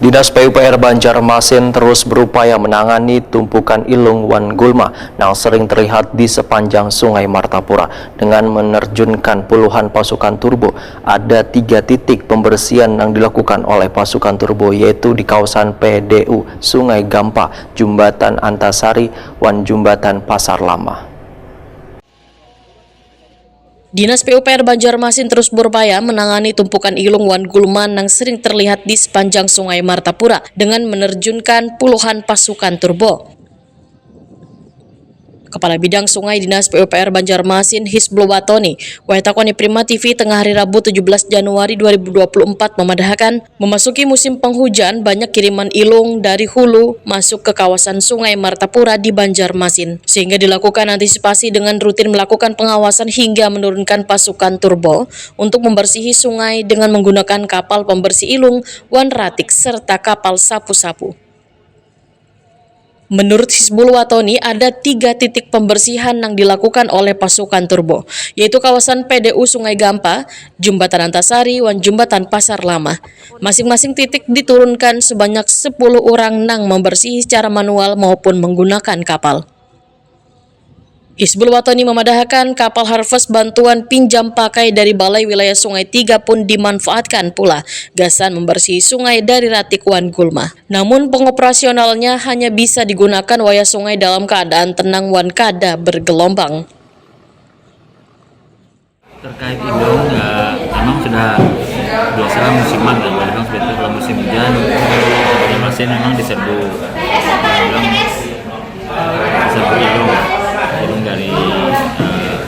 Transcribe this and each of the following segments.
Dinas PUPR Banjarmasin terus berupaya menangani tumpukan ilung wan gulma yang sering terlihat di sepanjang Sungai Martapura dengan menerjunkan puluhan pasukan turbo. Ada 3 titik pembersihan yang dilakukan oleh pasukan turbo, yaitu di kawasan PDU Sungai Gampa, Jembatan Antasari, wan Jembatan Pasar Lama. Dinas PUPR Banjarmasin terus berupaya menangani tumpukan ilung wan gulman yang sering terlihat di sepanjang Sungai Martapura dengan menerjunkan puluhan pasukan turbo. Kepala Bidang Sungai Dinas PUPR Banjarmasin Hisbul Watoni, Waitakoni Prima TV tengah hari Rabu 17 Januari 2024 memadahkan memasuki musim penghujan, banyak kiriman ilung dari hulu masuk ke kawasan Sungai Martapura di Banjarmasin, sehingga dilakukan antisipasi dengan rutin melakukan pengawasan hingga menurunkan pasukan turbo untuk membersihi sungai dengan menggunakan kapal pembersih ilung, wan ratik, serta kapal sapu-sapu. Menurut Hisbul Watoni, ada 3 titik pembersihan yang dilakukan oleh pasukan turbo, yaitu kawasan PDU Sungai Gampa, Jembatan Antasari, wan Jembatan Pasar Lama. Masing-masing titik diturunkan sebanyak 10 orang nang membersihi secara manual maupun menggunakan kapal. Hisbul Watoni memadahkan kapal harvest bantuan pinjam pakai dari Balai Wilayah Sungai 3 pun dimanfaatkan pula gasan membersihi sungai dari ratik wan gulma. Namun pengoperasionalnya hanya bisa digunakan waya sungai dalam keadaan tenang wan kada bergelombang. Terkait ilung, memang sudah biasa musiman ya, memang seperti kalau musim hujan Banjarmasin memang diserbu ilung dari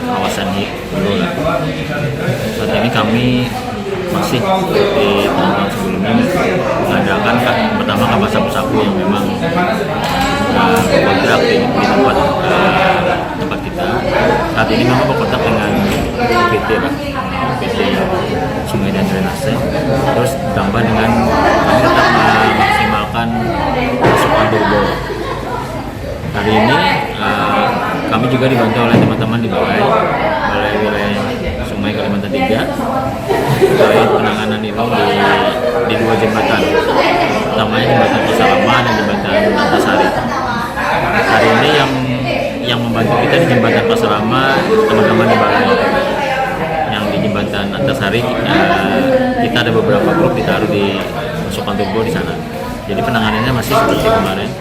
kawasan hulu lah. Saat ini kami masih di tahun sebelumnya mengadakan pertama kapal sapu-sapu yang memang berkontrak di tempat kita. Saat ini memang berkontrak dengan PT Sungai dan Drainase. Terus ditambah dengan kami tetap memaksimalkan pasukan turbo. Hari ini kami juga dibantu oleh teman-teman di Balai Wilayah Sungai Kalimantan 3 terkait penanganan ilung di 2 jembatan, utamanya jembatan Pasar Lama dan jembatan Antasari. Hari ini yang membantu kita di jembatan Pasar Lama teman-teman di Balai. Yang di jembatan Antasari kita ada beberapa grup ditaruh di pasukan turbo di sana. Jadi penanganannya masih seperti kemarin.